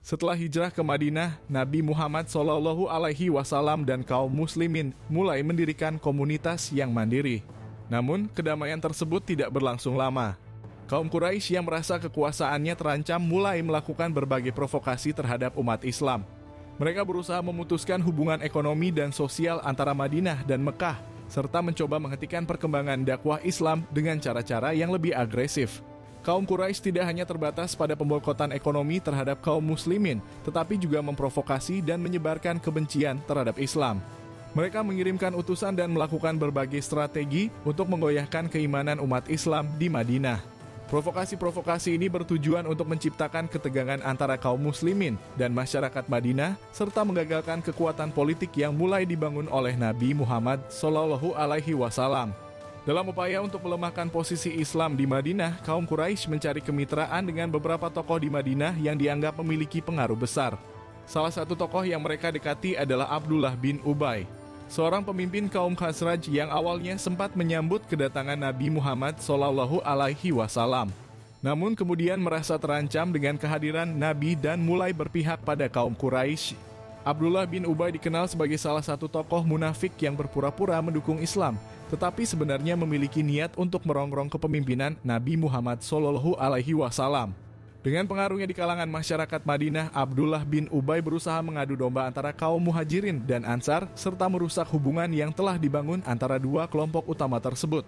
Setelah hijrah ke Madinah, Nabi Muhammad SAW dan kaum muslimin mulai mendirikan komunitas yang mandiri. Namun, kedamaian tersebut tidak berlangsung lama. Kaum Quraisy yang merasa kekuasaannya terancam mulai melakukan berbagai provokasi terhadap umat Islam. Mereka berusaha memutuskan hubungan ekonomi dan sosial antara Madinah dan Mekah, serta mencoba menghentikan perkembangan dakwah Islam dengan cara-cara yang lebih agresif. Kaum Quraisy tidak hanya terbatas pada pemboikotan ekonomi terhadap kaum muslimin, tetapi juga memprovokasi dan menyebarkan kebencian terhadap Islam. Mereka mengirimkan utusan dan melakukan berbagai strategi untuk menggoyahkan keimanan umat Islam di Madinah. Provokasi-provokasi ini bertujuan untuk menciptakan ketegangan antara kaum muslimin dan masyarakat Madinah, serta menggagalkan kekuatan politik yang mulai dibangun oleh Nabi Muhammad SAW. Dalam upaya untuk melemahkan posisi Islam di Madinah, kaum Quraisy mencari kemitraan dengan beberapa tokoh di Madinah yang dianggap memiliki pengaruh besar. Salah satu tokoh yang mereka dekati adalah Abdullah bin Ubay, seorang pemimpin kaum Khazraj yang awalnya sempat menyambut kedatangan Nabi Muhammad SAW. Namun kemudian merasa terancam dengan kehadiran Nabi dan mulai berpihak pada kaum Quraisy. Abdullah bin Ubay dikenal sebagai salah satu tokoh munafik yang berpura-pura mendukung Islam, tetapi sebenarnya memiliki niat untuk merongrong kepemimpinan Nabi Muhammad SAW. Dengan pengaruhnya di kalangan masyarakat Madinah, Abdullah bin Ubay berusaha mengadu domba antara kaum Muhajirin dan Ansar, serta merusak hubungan yang telah dibangun antara dua kelompok utama tersebut.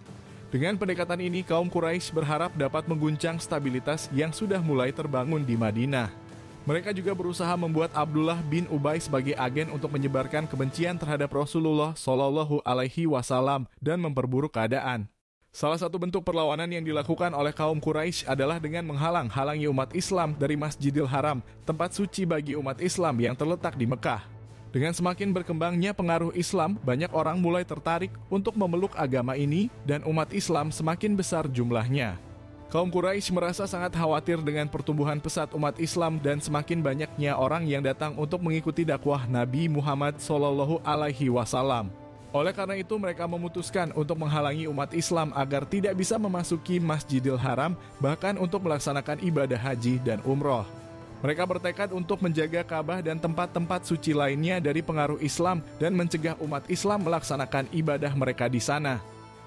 Dengan pendekatan ini, kaum Quraisy berharap dapat mengguncang stabilitas yang sudah mulai terbangun di Madinah. Mereka juga berusaha membuat Abdullah bin Ubay sebagai agen untuk menyebarkan kebencian terhadap Rasulullah SAW dan memperburuk keadaan. Salah satu bentuk perlawanan yang dilakukan oleh kaum Quraisy adalah dengan menghalang-halangi umat Islam dari Masjidil Haram, tempat suci bagi umat Islam yang terletak di Mekah. Dengan semakin berkembangnya pengaruh Islam, banyak orang mulai tertarik untuk memeluk agama ini dan umat Islam semakin besar jumlahnya. Kaum Quraisy merasa sangat khawatir dengan pertumbuhan pesat umat Islam dan semakin banyaknya orang yang datang untuk mengikuti dakwah Nabi Muhammad SAW. Oleh karena itu, mereka memutuskan untuk menghalangi umat Islam agar tidak bisa memasuki Masjidil Haram, bahkan untuk melaksanakan ibadah haji dan umroh. Mereka bertekad untuk menjaga Ka'bah dan tempat-tempat suci lainnya dari pengaruh Islam dan mencegah umat Islam melaksanakan ibadah mereka di sana.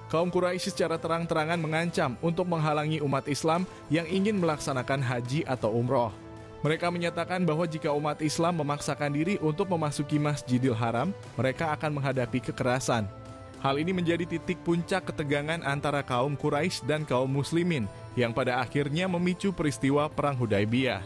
Kaum Quraisy secara terang-terangan mengancam untuk menghalangi umat Islam yang ingin melaksanakan haji atau umroh. Mereka menyatakan bahwa jika umat Islam memaksakan diri untuk memasuki Masjidil Haram, mereka akan menghadapi kekerasan. Hal ini menjadi titik puncak ketegangan antara kaum Quraisy dan kaum muslimin yang pada akhirnya memicu peristiwa Perang Hudaybiyah.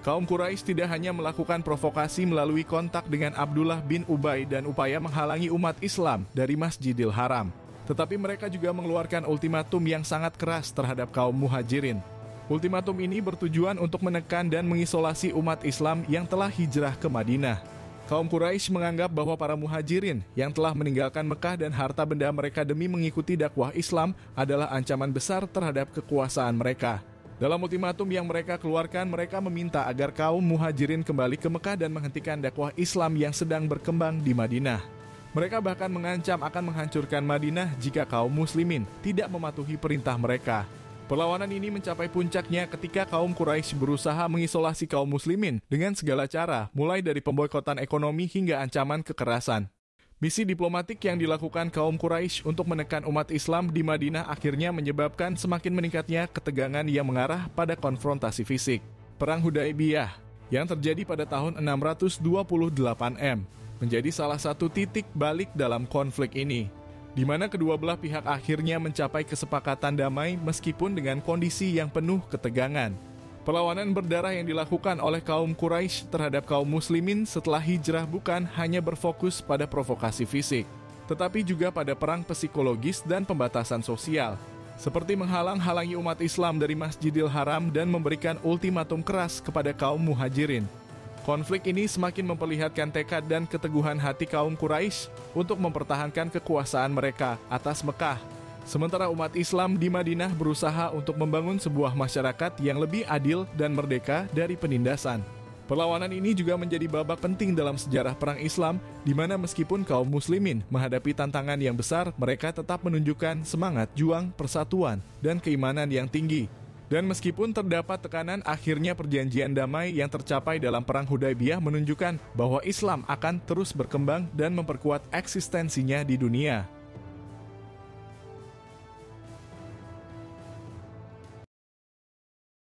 Kaum Quraisy tidak hanya melakukan provokasi melalui kontak dengan Abdullah bin Ubay dan upaya menghalangi umat Islam dari Masjidil Haram, tetapi mereka juga mengeluarkan ultimatum yang sangat keras terhadap kaum Muhajirin. Ultimatum ini bertujuan untuk menekan dan mengisolasi umat Islam yang telah hijrah ke Madinah. Kaum Quraisy menganggap bahwa para Muhajirin yang telah meninggalkan Mekah dan harta benda mereka demi mengikuti dakwah Islam adalah ancaman besar terhadap kekuasaan mereka. Dalam ultimatum yang mereka keluarkan, mereka meminta agar kaum Muhajirin kembali ke Mekah dan menghentikan dakwah Islam yang sedang berkembang di Madinah. Mereka bahkan mengancam akan menghancurkan Madinah jika kaum muslimin tidak mematuhi perintah mereka. Perlawanan ini mencapai puncaknya ketika kaum Quraisy berusaha mengisolasi kaum muslimin dengan segala cara, mulai dari pemboikotan ekonomi hingga ancaman kekerasan. Misi diplomatik yang dilakukan kaum Quraisy untuk menekan umat Islam di Madinah akhirnya menyebabkan semakin meningkatnya ketegangan yang mengarah pada konfrontasi fisik. Perang Hudaybiyah yang terjadi pada tahun 628 M menjadi salah satu titik balik dalam konflik ini, di mana kedua belah pihak akhirnya mencapai kesepakatan damai meskipun dengan kondisi yang penuh ketegangan. Perlawanan berdarah yang dilakukan oleh kaum Quraisy terhadap kaum muslimin setelah hijrah bukan hanya berfokus pada provokasi fisik, tetapi juga pada perang psikologis dan pembatasan sosial, seperti menghalang-halangi umat Islam dari Masjidil Haram dan memberikan ultimatum keras kepada kaum Muhajirin. Konflik ini semakin memperlihatkan tekad dan keteguhan hati kaum Quraisy untuk mempertahankan kekuasaan mereka atas Mekah. Sementara umat Islam di Madinah berusaha untuk membangun sebuah masyarakat yang lebih adil dan merdeka dari penindasan. Perlawanan ini juga menjadi babak penting dalam sejarah perang Islam, di mana meskipun kaum muslimin menghadapi tantangan yang besar, mereka tetap menunjukkan semangat juang, persatuan, dan keimanan yang tinggi. Dan meskipun terdapat tekanan, akhirnya perjanjian damai yang tercapai dalam Perang Hudaybiyah menunjukkan bahwa Islam akan terus berkembang dan memperkuat eksistensinya di dunia.